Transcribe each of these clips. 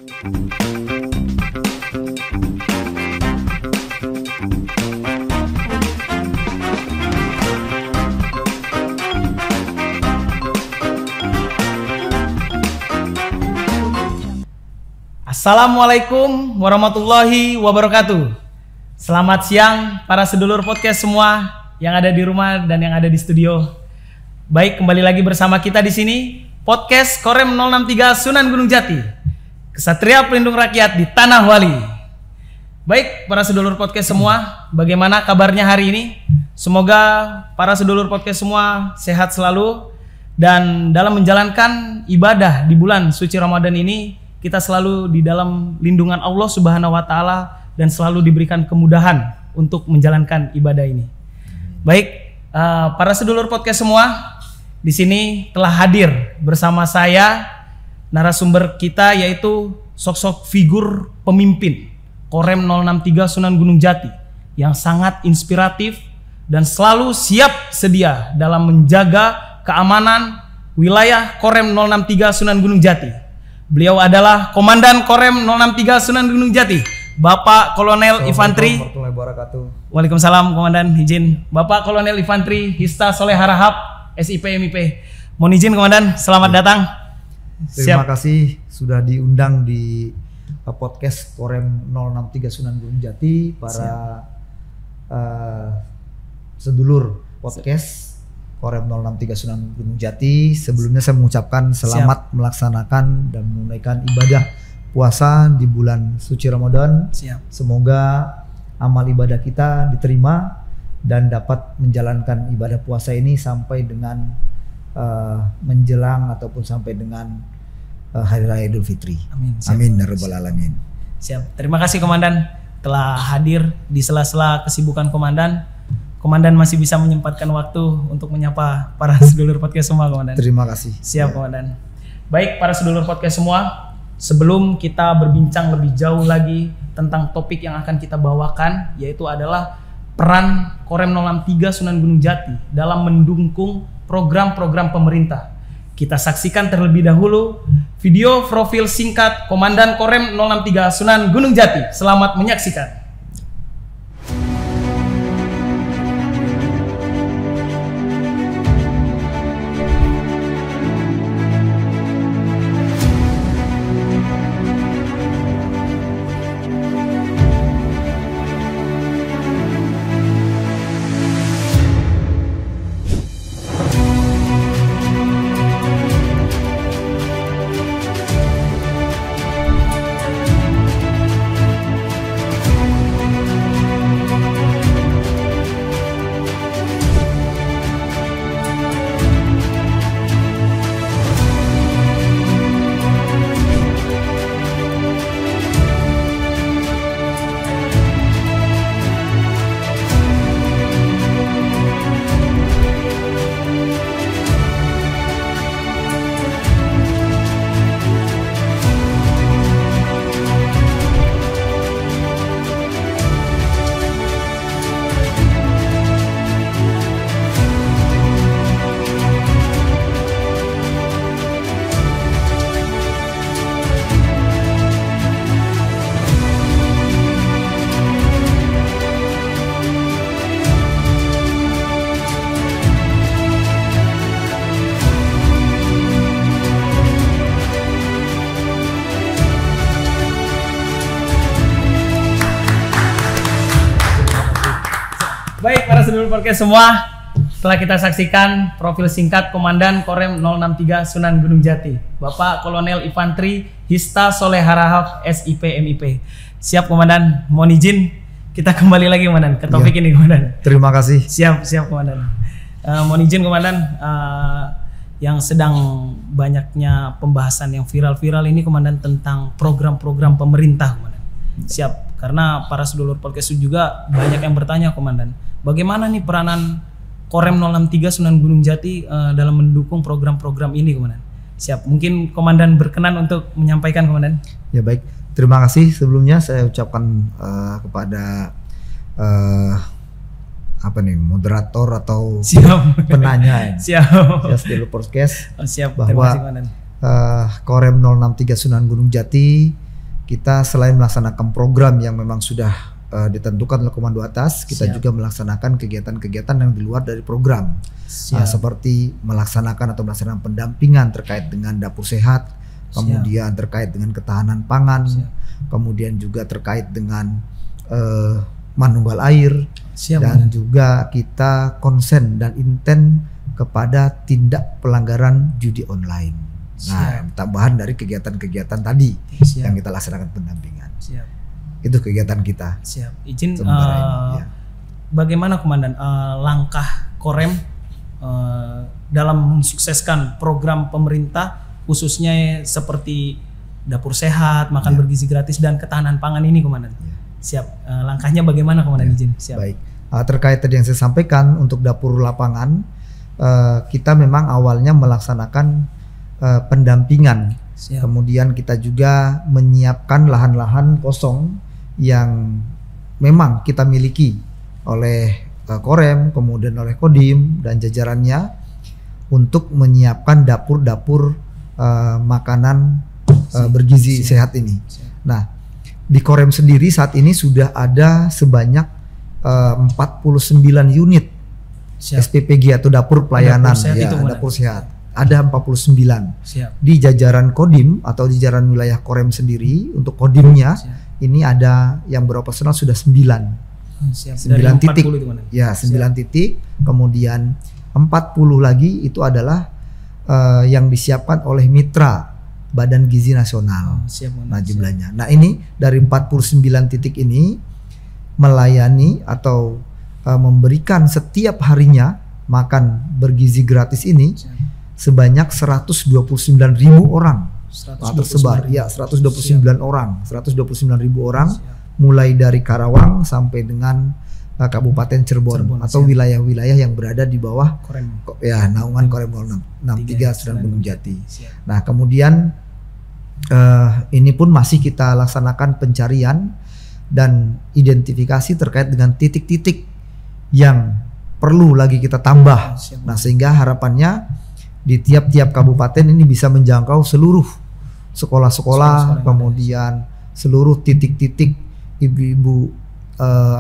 Assalamualaikum warahmatullahi wabarakatuh. Selamat siang para sedulur podcast semua yang ada di rumah dan yang ada di studio. Baik, kembali lagi bersama kita di sini podcast Korem 063 Sunan Gunung Jati, Kesatria Pelindung Rakyat di Tanah Wali. Baik, para sedulur podcast semua, bagaimana kabarnya hari ini? Semoga para sedulur podcast semua sehat selalu dan dalam menjalankan ibadah di bulan suci Ramadan ini kita selalu di dalam lindungan Allah Subhanahu wa taala dan selalu diberikan kemudahan untuk menjalankan ibadah ini. Baik, para sedulur podcast semua, di sini telah hadir bersama saya narasumber kita yaitu sosok figur pemimpin Korem 063 Sunan Gunung Jati yang sangat inspiratif dan selalu siap sedia dalam menjaga keamanan wilayah Korem 063 Sunan Gunung Jati. Beliau adalah Komandan Korem 063 Sunan Gunung Jati, Bapak Kolonel Infantri. Waalaikumsalam Komandan, izin. Bapak Kolonel Infantri Hista Soleh Harahap, SIP MIP. Mohon izin Komandan, selamat datang. Terima kasih sudah diundang di podcast Korem 063 Sunan Gunung Jati, para sedulur podcast Korem 063 Sunan Gunung Jati. Sebelumnya saya mengucapkan selamat melaksanakan dan menunaikan ibadah puasa di bulan suci Ramadan. Semoga amal ibadah kita diterima dan dapat menjalankan ibadah puasa ini sampai dengan menjelang ataupun sampai dengan Hari Raya Idul Fitri. Amin. Amin ya rabbal alamin. Siap. Terima kasih Komandan telah hadir di sela-sela kesibukan Komandan. Komandan masih bisa menyempatkan waktu untuk menyapa para sedulur podcast semua, Komandan. Terima kasih. Siap, Komandan. Baik, para sedulur podcast semua, sebelum kita berbincang lebih jauh lagi tentang topik yang akan kita bawakan, yaitu adalah peran Korem 063 Sunan Gunung Jati dalam mendukung program-program pemerintah. Kita saksikan terlebih dahulu video profil singkat Komandan Korem 063 Sunan Gunung Jati. Selamat menyaksikan. Baik, para sedulur podcast semua, setelah kita saksikan profil singkat Komandan Korem 063 Sunan Gunung Jati, Bapak Kolonel Infantri Hista Soleh Harahap, SIP MIP. Siap Komandan, mohon izin kita kembali lagi Komandan ke topik ini Komandan. Terima kasih. Siap Komandan. Mohon izin Komandan, yang sedang banyaknya pembahasan yang viral-viral ini Komandan tentang program-program pemerintah Komandan. Siap, karena para sedulur podcast juga banyak yang bertanya Komandan, bagaimana nih peranan Korem 063 Sunan Gunung Jati dalam mendukung program-program ini Komandan? Siap, mungkin Komandan berkenan untuk menyampaikan Komandan. Ya baik, terima kasih sebelumnya saya ucapkan kepada moderator atau penanya siap sedulur podcast siap bahwa Korem 063 Sunan Gunung Jati kita selain melaksanakan program yang memang sudah ditentukan oleh komando atas, kita juga melaksanakan kegiatan-kegiatan yang di luar dari program, seperti melaksanakan pendampingan terkait dengan dapur sehat, kemudian terkait dengan ketahanan pangan, kemudian juga terkait dengan manunggal air, dan juga kita konsen dan intent kepada tindak pelanggaran judi online. Nah, tambahan dari kegiatan-kegigiatan tadi yang kita laksanakan pendampingan. Itu kegiatan kita. Siap. Izin bagaimana Komandan langkah Korem dalam mensukseskan program pemerintah khususnya seperti dapur sehat, makan bergizi gratis dan ketahanan pangan ini, Komandan? Siap. Langkahnya bagaimana, Komandan? Izin. Siap. Baik. Terkait tadi yang saya sampaikan untuk dapur lapangan, kita memang awalnya melaksanakan pendampingan. Kemudian kita juga menyiapkan lahan-lahan kosong yang memang kita miliki oleh Korem, kemudian oleh Kodim dan jajarannya untuk menyiapkan dapur-dapur makanan bergizi sehat ini. Nah, di Korem sendiri saat ini sudah ada sebanyak 49 unit SPPG atau dapur pelayanan dapur sehat. Ada 49. Di jajaran Kodim atau di jajaran wilayah Korem sendiri untuk Kodimnya ini ada yang beroperasional sudah 9 titik. Ya, 9 titik. Kemudian 40 lagi itu adalah yang disiapkan oleh mitra Badan Gizi Nasional. Nah, jumlahnya. Nah, ini dari 49 titik ini melayani atau memberikan setiap harinya makan bergizi gratis ini sebanyak 129.000 orang. Tersebar 129 orang, 129.000 orang mulai dari Karawang sampai dengan Kabupaten Cirebon atau wilayah-wilayah yang berada di bawah naungan Korem 063 Sunan Gunung Jati. Nah, kemudian ini pun masih kita laksanakan pencarian dan identifikasi terkait dengan titik-titik yang perlu lagi kita tambah. Nah, sehingga harapannya di tiap-tiap kabupaten ini bisa menjangkau seluruh sekolah-sekolah, kemudian seluruh titik-titik ibu-ibu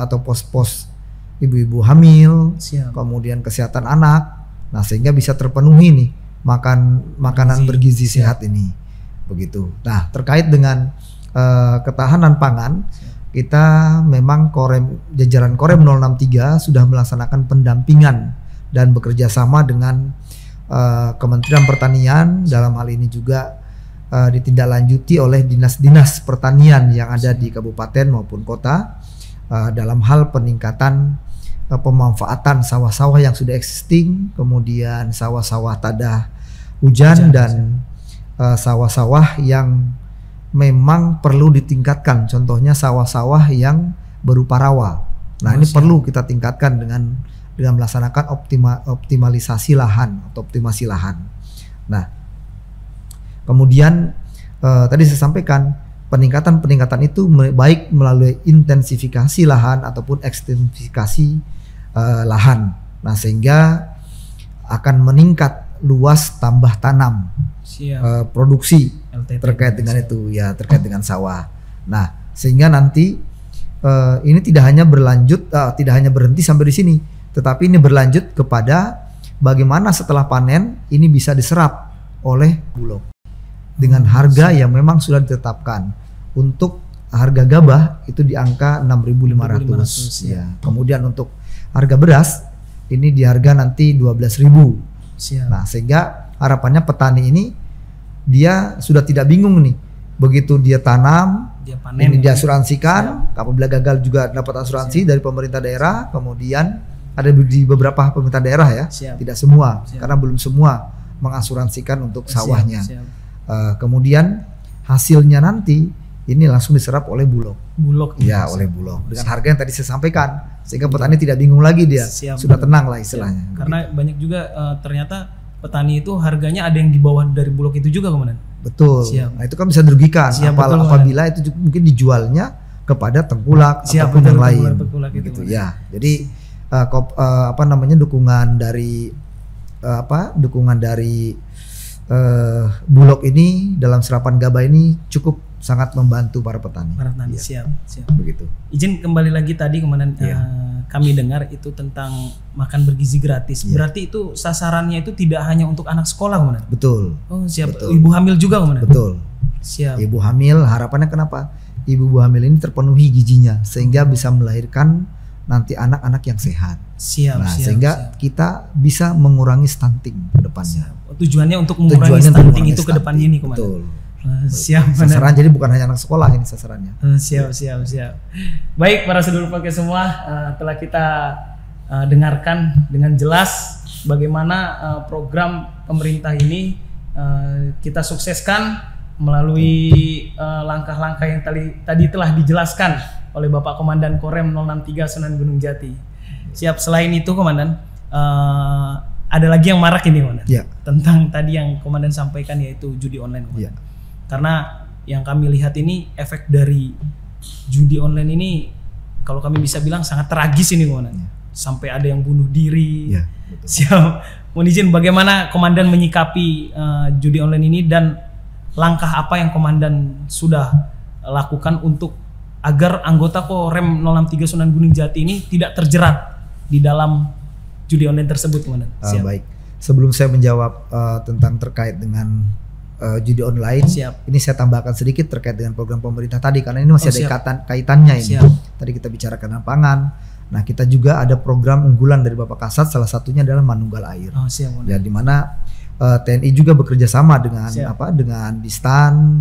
atau pos-pos ibu-ibu hamil, kemudian kesehatan anak. Nah, sehingga bisa terpenuhi nih makanan bergizi sehat ini. Begitu. Nah, terkait dengan ketahanan pangan, kita memang jajaran Korem 063 sudah melaksanakan pendampingan dan bekerja sama dengan Kementerian Pertanian, dalam hal ini juga ditindaklanjuti oleh dinas-dinas pertanian yang ada di kabupaten maupun kota dalam hal peningkatan pemanfaatan sawah-sawah yang sudah existing, kemudian sawah-sawah tada hujan dan sawah-sawah yang memang perlu ditingkatkan, contohnya sawah-sawah yang berupa rawa. Nah, ini perlu kita tingkatkan dengan melaksanakan optimalisasi lahan atau optimasi lahan. Nah, kemudian tadi saya sampaikan peningkatan itu baik melalui intensifikasi lahan ataupun ekstensifikasi lahan. Nah, sehingga akan meningkat luas tambah tanam produksi terkait dengan itu ya, terkait dengan sawah. Nah, sehingga nanti ini tidak hanya berhenti sampai di sini, tetapi ini berlanjut kepada bagaimana setelah panen ini bisa diserap oleh Bulog dengan harga yang memang sudah ditetapkan. Untuk harga gabah itu di angka 6.500 ya. Kemudian untuk harga beras ini di harga nanti 12.000. Nah, sehingga harapannya petani ini dia sudah tidak bingung nih. Begitu dia tanam, dia panen, ini diasuransikan, apabila gagal juga dapat asuransi dari pemerintah daerah. Kemudian ada di beberapa pemerintah daerah ya, tidak semua, karena belum semua mengasuransikan untuk sawahnya. Kemudian hasilnya nanti ini langsung diserap oleh Bulog. Ya, oleh Bulog dengan harga yang tadi saya sampaikan, sehingga petani tidak bingung lagi, dia sudah tenang lah istilahnya. Karena banyak juga ternyata petani itu harganya ada yang di bawah dari Bulog itu juga, Komandan. Betul. Nah, itu kan bisa dirugikan apabila itu mungkin dijualnya kepada tengkulak ataupun yang lain. Gitu ya. Jadi dukungan dari Bulog ini dalam serapan gabah ini cukup sangat membantu para petani. Para petani, Ya, siap. begitu. Izin kembali lagi tadi Komandan, kami dengar itu tentang makan bergizi gratis. Berarti itu sasarannya itu tidak hanya untuk anak sekolah, Komandan? Betul. Oh, siap. Betul. Ibu hamil juga, Komandan? Betul. Siap. Ibu hamil, harapannya kenapa? Ibu hamil ini terpenuhi gizinya sehingga bisa melahirkan nanti anak-anak yang sehat. Siap. Sehingga kita bisa mengurangi stunting ke depannya. Tujuannya untuk mengurangi stunting itu ke depannya ini, Komandan. Betul. Siap. Sasaran jadi bukan hanya anak sekolah ini sasarannya. Siap. Baik para sedulur podcast semua, telah kita dengarkan dengan jelas bagaimana program pemerintah ini kita sukseskan melalui langkah-langkah yang tadi telah dijelaskan oleh Bapak Komandan Korem 063 Sunan Gunung Jati. Siap. Selain itu Komandan, ada lagi yang marak ini, Komandan. Ya. Tentang tadi yang Komandan sampaikan, yaitu judi online, Komandan. Ya. Karena yang kami lihat ini efek dari judi online ini, kalau kami bisa bilang sangat tragis ini, Komandan. Ya. Sampai ada yang bunuh diri. Ya, Siap. Mohon izin, bagaimana Komandan menyikapi judi online ini dan langkah apa yang Komandan sudah lakukan untuk agar anggota Korem 063 Sunan Gunung Jati ini tidak terjerat di dalam judi online tersebut, Komandan? Baik. Sebelum saya menjawab tentang terkait dengan judi online, ini saya tambahkan sedikit terkait dengan program pemerintah tadi, karena ini masih ada kaitannya ini. Tadi kita bicarakan pangan. Nah, kita juga ada program unggulan dari Bapak Kasat, salah satunya adalah Manunggal Air. Ya, di mana TNI juga bekerja sama dengan dengan Distan.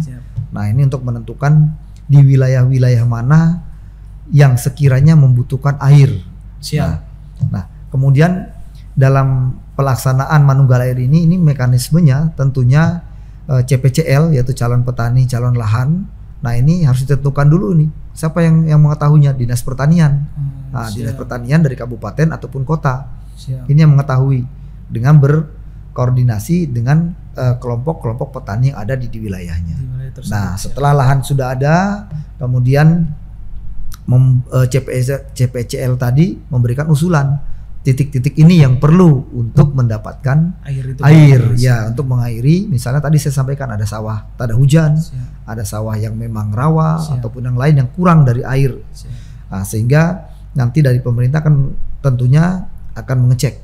Nah, ini untuk menentukan di wilayah-wilayah mana yang sekiranya membutuhkan air. Nah, kemudian dalam pelaksanaan Manunggal Air ini mekanismenya tentunya CPCL, yaitu calon petani, calon lahan. Nah, ini harus ditentukan dulu nih, siapa yang mengetahuinya? Dinas Pertanian. Dinas Pertanian dari kabupaten ataupun kota. Ini yang mengetahui dengan berkoordinasi dengan kelompok-kelompok petani yang ada di wilayahnya. Nah, setelah lahan sudah ada, kemudian CPCL tadi memberikan usulan titik-titik ini yang perlu untuk mendapatkan air ya, untuk mengairi. Misalnya tadi saya sampaikan ada sawah tak ada hujan, ada sawah yang memang rawa ataupun yang lain yang kurang dari air. Nah, sehingga nanti dari pemerintah kan tentunya akan mengecek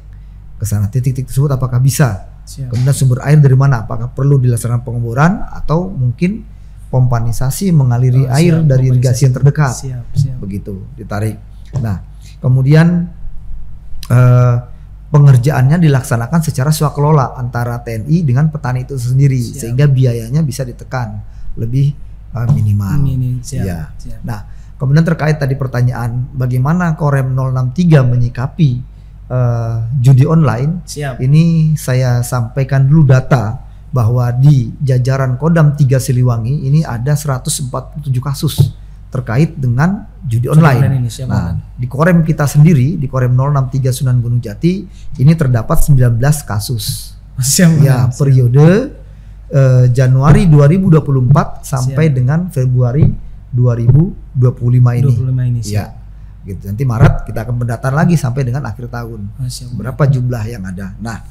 ke sana titik-titik tersebut apakah bisa. Kemudian sumber air dari mana? Apakah perlu dilaksanakan pengeboran atau mungkin pompanisasi mengaliri air dari irigasi yang terdekat. Begitu ditarik. Nah, kemudian pengerjaannya dilaksanakan secara swakelola antara TNI dengan petani itu sendiri, sehingga biayanya bisa ditekan lebih minimal. Nah, kemudian terkait tadi pertanyaan bagaimana Korem 063 menyikapi judi online. Ini saya sampaikan dulu data bahwa di jajaran Kodam 3 Siliwangi ini ada 147 kasus terkait dengan judi online. Nah, di Korem kita sendiri, di Korem 063 Sunan Gunung Jati ini terdapat 19 kasus. Periode Januari 2024 sampai dengan Februari 2025 ini. Ya, gitu. Nanti Maret kita akan mendatar lagi sampai dengan akhir tahun. Berapa jumlah yang ada. Nah,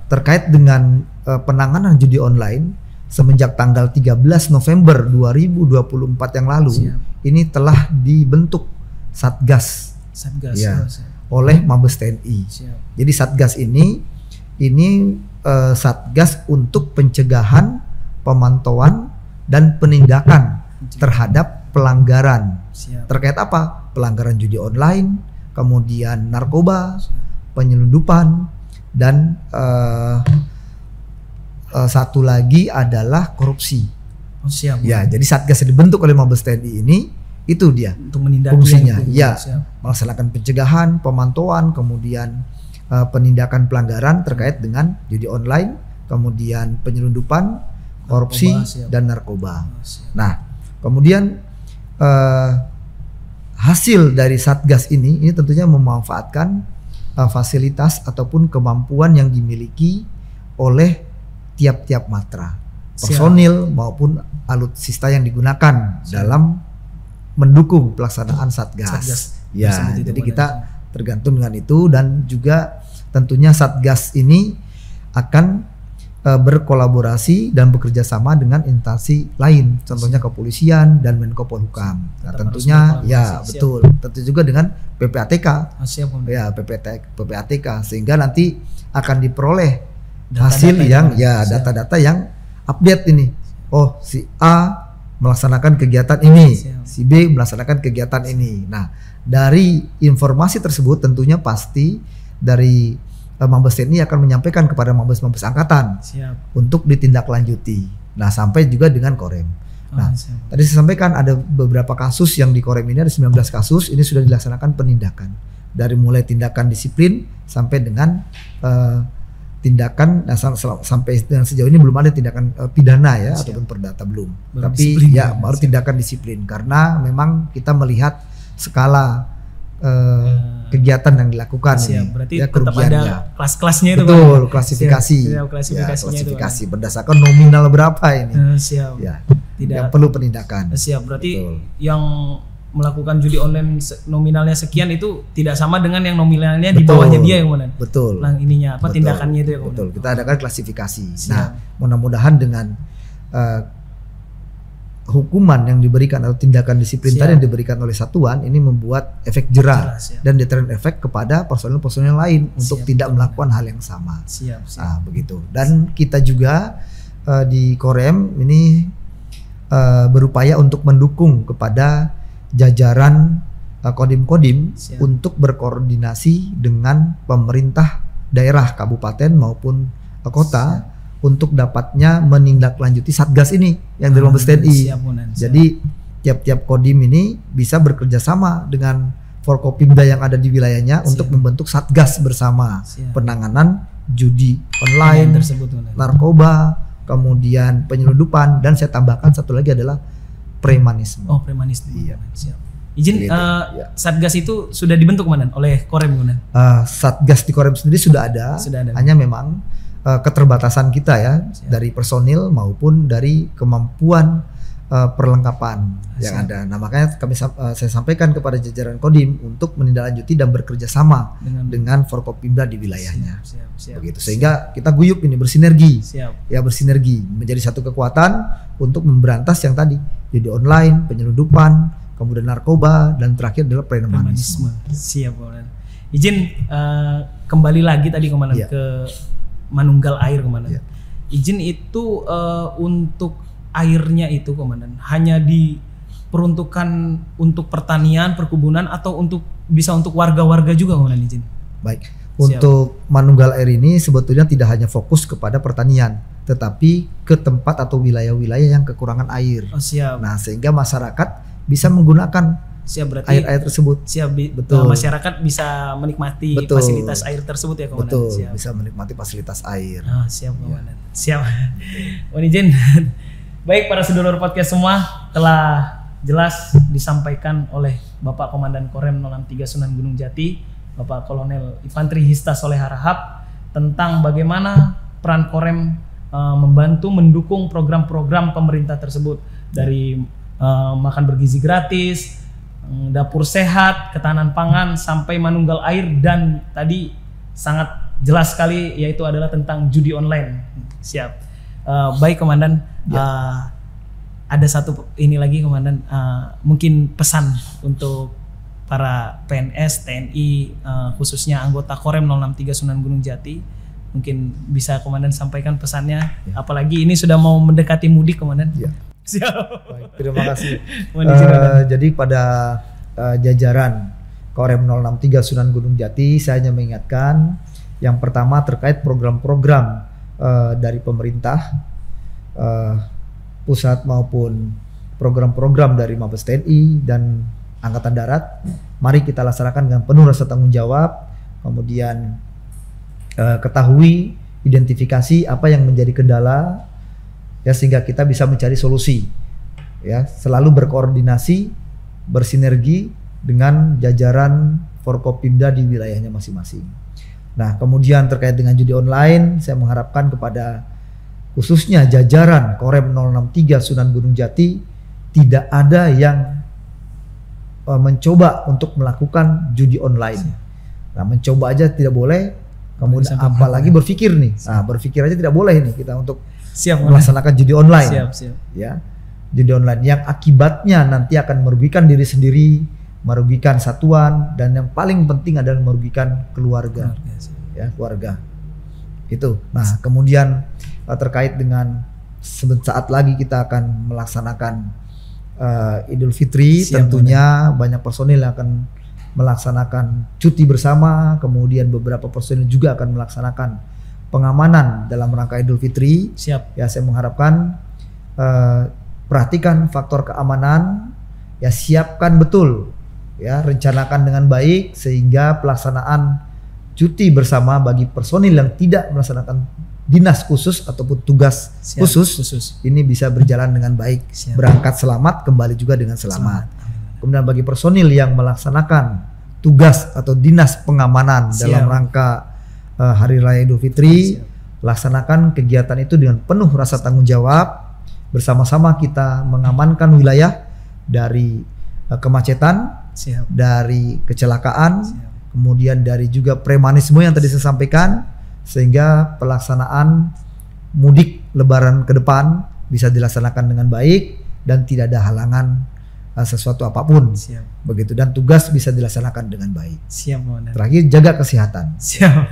terkait dengan penanganan judi online semenjak tanggal 13 November 2024 yang lalu, ini telah dibentuk Satgas oleh Mabes TNI. Jadi Satgas ini Satgas untuk pencegahan, pemantauan dan penindakan terhadap pelanggaran. Terkait apa? Pelanggaran judi online, kemudian narkoba, penyelundupan, dan satu lagi adalah korupsi. Ya, jadi Satgas yang dibentuk oleh Mabes TNI ini itu dia untuk fungsinya. Melaksanakan pencegahan, pemantauan, kemudian penindakan pelanggaran terkait dengan judi online, kemudian penyelundupan, korupsi, dan narkoba. Nah, kemudian hasil dari Satgas ini tentunya memanfaatkan fasilitas ataupun kemampuan yang dimiliki oleh tiap-tiap matra, personil maupun alutsista yang digunakan dalam mendukung pelaksanaan Satgas. Jadi kita tergantung dengan itu, dan juga tentunya Satgas ini akan berkolaborasi dan bekerja sama dengan instansi lain, contohnya kepolisian dan Menko Polhukam. Nah, tentunya ya betul, tentu juga dengan PPATK, ya PPATK, sehingga nanti akan diperoleh hasil yang ya data-data yang update ini. Oh, si A melaksanakan kegiatan ini, si B melaksanakan kegiatan ini. Nah, dari informasi tersebut tentunya pasti dari Mabes TNI akan menyampaikan kepada Mabes Angkatan untuk ditindaklanjuti. Nah, sampai juga dengan Korem. Nah, tadi saya sampaikan ada beberapa kasus yang di Korem ini, ada 19 kasus, ini sudah dilaksanakan penindakan. Dari mulai tindakan disiplin sampai dengan tindakan, sampai dengan sejauh ini belum ada tindakan pidana ya, ataupun perdata belum. Tapi ya baru tindakan disiplin, karena memang kita melihat skala kegiatan yang dilakukan ini, berarti ya, tetap ada kelas-kelasnya itu. Betul, klasifikasi. Klasifikasi berdasarkan nominal berapa ini. Ya, tidak yang perlu penindakan. Berarti betul. Yang melakukan judi online nominalnya sekian itu tidak sama dengan yang nominalnya di bawahnya dia yang mana. Betul. Nah, ininya apa, betul. Tindakannya itu ya. Betul. Kita adakan klasifikasi. Nah, mudah-mudahan dengan hukuman yang diberikan atau tindakan disiplin tadi yang diberikan oleh satuan ini membuat efek jerah dan deterrent efek kepada personel-personel lain untuk tidak melakukan hal yang sama. Nah, begitu. Dan kita juga di Korem ini berupaya untuk mendukung kepada jajaran kodim-kodim untuk berkoordinasi dengan pemerintah daerah, kabupaten maupun kota untuk dapatnya menindaklanjuti Satgas ini yang dari Mabes TNI. Jadi tiap-tiap kodim ini bisa bekerja sama dengan Forkopimda yang ada di wilayahnya untuk membentuk Satgas bersama penanganan judi online, narkoba, kemudian penyelundupan, dan saya tambahkan satu lagi adalah premanisme. Oh, premanisme. Iya. Izin, Satgas itu sudah dibentuk Komandan oleh Korem Komandan? Satgas di Korem sendiri sudah ada. Hanya memang keterbatasan kita ya dari personil maupun dari kemampuan perlengkapan yang ada. Nah, makanya saya sampaikan kepada jajaran Kodim untuk menindaklanjuti dan bekerja sama dengan Forkopimda di wilayahnya. Begitu. Sehingga kita guyup ini bersinergi. Ya, bersinergi menjadi satu kekuatan untuk memberantas yang tadi judi online, penyelundupan, kemudian narkoba, dan terakhir adalah premanisme. Siap, Komandan. Izin kembali lagi tadi Komandan ke Manunggal Air Komandan. Izin itu untuk airnya itu Komandan hanya diperuntukkan untuk pertanian, perkebunan, atau bisa untuk warga-warga juga Komandan, izin? Baik. Untuk Manunggal Air ini sebetulnya tidak hanya fokus kepada pertanian, tetapi ke tempat atau wilayah-wilayah yang kekurangan air. Nah, sehingga masyarakat bisa menggunakan air tersebut. Betul. Masyarakat bisa menikmati fasilitas air tersebut ya Komandan. Betul. Bisa menikmati fasilitas air. Siap Komandan. Siap. Mohon izin. Baik, para sedulur podcast semua, telah jelas disampaikan oleh Bapak Komandan Korem 063 Sunan Gunung Jati, Bapak Kolonel Infantri Hista Soleh Harahap, tentang bagaimana peran Korem membantu mendukung program-program pemerintah tersebut, dari makan bergizi gratis, dapur sehat, ketahanan pangan, sampai Manunggal Air, dan tadi sangat jelas sekali yaitu adalah tentang judi online. Siap. Baik Komandan, ada satu ini lagi Komandan, mungkin pesan untuk para PNS, TNI, khususnya anggota Korem 063 Sunan Gunung Jati, mungkin bisa Komandan sampaikan pesannya, apalagi ini sudah mau mendekati mudik Komandan. Siap. Baik, terima kasih. Jadi pada jajaran Korem 063 Sunan Gunung Jati, saya hanya mengingatkan yang pertama terkait program-program dari pemerintah pusat maupun program-program dari Mabes TNI dan Angkatan Darat, mari kita laksanakan dengan penuh rasa tanggung jawab. Kemudian ketahui, identifikasi apa yang menjadi kendala, ya, sehingga kita bisa mencari solusi. Ya, selalu berkoordinasi, bersinergi dengan jajaran Forkopimda di wilayahnya masing-masing. Nah, kemudian terkait dengan judi online, saya mengharapkan kepada khususnya jajaran Korem 063 Sunan Gunung Jati, tidak ada yang mencoba untuk melakukan judi online. Nah, mencoba aja tidak boleh, Kemudian apalagi berpikir nih. Nah, berpikir aja tidak boleh nih kita untuk siap, melaksanakan judi online. Siap. Ya. Judi online yang akibatnya nanti akan merugikan diri sendiri, merugikan satuan, dan yang paling penting adalah merugikan keluarga. Ya, keluarga. Itu. Nah, kemudian terkait dengan saat lagi kita akan melaksanakan Idul Fitri, tentunya banyak personil yang akan melaksanakan cuti bersama, kemudian beberapa personil juga akan melaksanakan pengamanan dalam rangka Idul Fitri. Siap. Ya, saya mengharapkan perhatikan faktor keamanan, ya siapkan betul, ya rencanakan dengan baik sehingga pelaksanaan cuti bersama bagi personil yang tidak melaksanakan dinas khusus ataupun tugas khusus ini bisa berjalan dengan baik. Berangkat selamat, kembali juga dengan selamat. Kemudian bagi personil yang melaksanakan tugas atau dinas pengamanan dalam rangka Hari Raya Idul Fitri, laksanakan kegiatan itu dengan penuh rasa tanggung jawab. Bersama-sama kita mengamankan wilayah dari kemacetan, dari kecelakaan, kemudian dari juga premanisme yang tadi saya sampaikan, sehingga pelaksanaan mudik Lebaran ke depan bisa dilaksanakan dengan baik dan tidak ada halangan sesuatu apapun. Begitu, dan tugas bisa dilaksanakan dengan baik. Siap, Komandan. Terakhir, jaga kesehatan. Siap.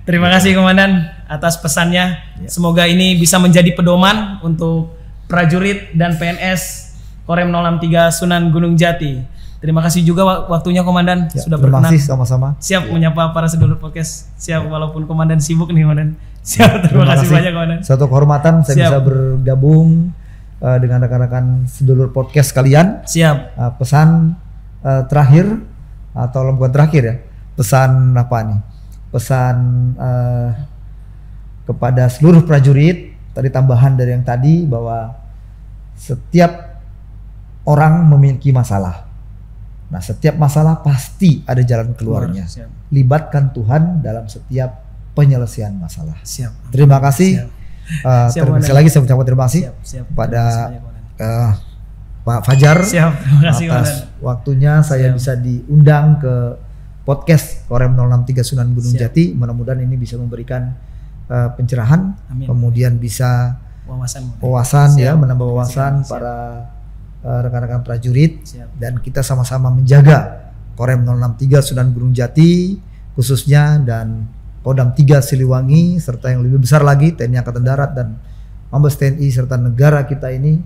Terima kasih, Komandan, atas pesannya. Semoga ini bisa menjadi pedoman untuk prajurit dan PNS Korem 063 Sunan Gunung Jati. Terima kasih juga waktunya, Komandan, sudah berkenan. Terima kasih, sama-sama. Siap menyapa para sedulur podcast. Siap, walaupun Komandan sibuk nih, Komandan. Siap, terima kasih banyak, Komandan. Suatu kehormatan saya bisa bergabung dengan rekan-rekan sedulur podcast kalian. Siap. Pesan terakhir atau bukan terakhir ya, pesan apa nih? Pesan kepada seluruh prajurit, tadi tambahan dari yang tadi, bahwa setiap orang memiliki masalah. Nah, setiap masalah pasti ada jalan keluarnya. Libatkan Tuhan dalam setiap penyelesaian masalah. Siap. Terima kasih. Sekali lagi saya ucapkan terima kasih pada Pak Fajar atas waktunya saya bisa diundang ke podcast Korem 063 Sunan Gunung Jati. Mudah-mudahan ini bisa memberikan pencerahan. Amin. Kemudian bisa wawasan ya, menambah wawasan para rekan-rekan prajurit. Dan kita sama-sama menjaga Korem 063 Sunan Gunung Jati khususnya, dan Kodam 3 Siliwangi, serta yang lebih besar lagi TNI Angkatan Darat dan Mabes TNI serta negara kita ini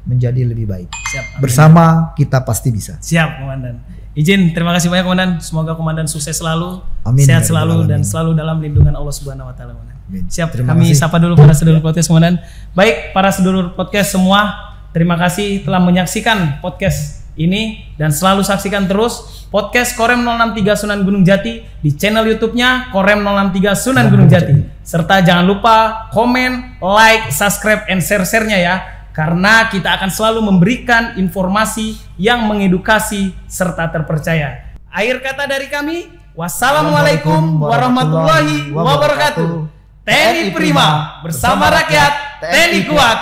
menjadi lebih baik. Siap, bersama kita pasti bisa. Siap, Komandan. Izin, terima kasih banyak, Komandan. Semoga Komandan sukses selalu, sehat selalu, dan selalu dalam lindungan Allah Subhanahu Wa Taala, Komandan. Siap, kami sapa dulu para sedulur podcast, Komandan. Baik, para sedulur podcast semua, terima kasih telah menyaksikan podcast ini, dan selalu saksikan terus podcast Korem 063 Sunan Gunung Jati di channel YouTube-nya Korem 063 Sunan Gunung Jati. Serta jangan lupa komen, like, subscribe, and share-nya ya, karena kita akan selalu memberikan informasi yang mengedukasi serta terpercaya. Akhir kata dari kami, wassalamualaikum warahmatullahi wabarakatuh. TNI Prima, bersama rakyat, TNI kuat.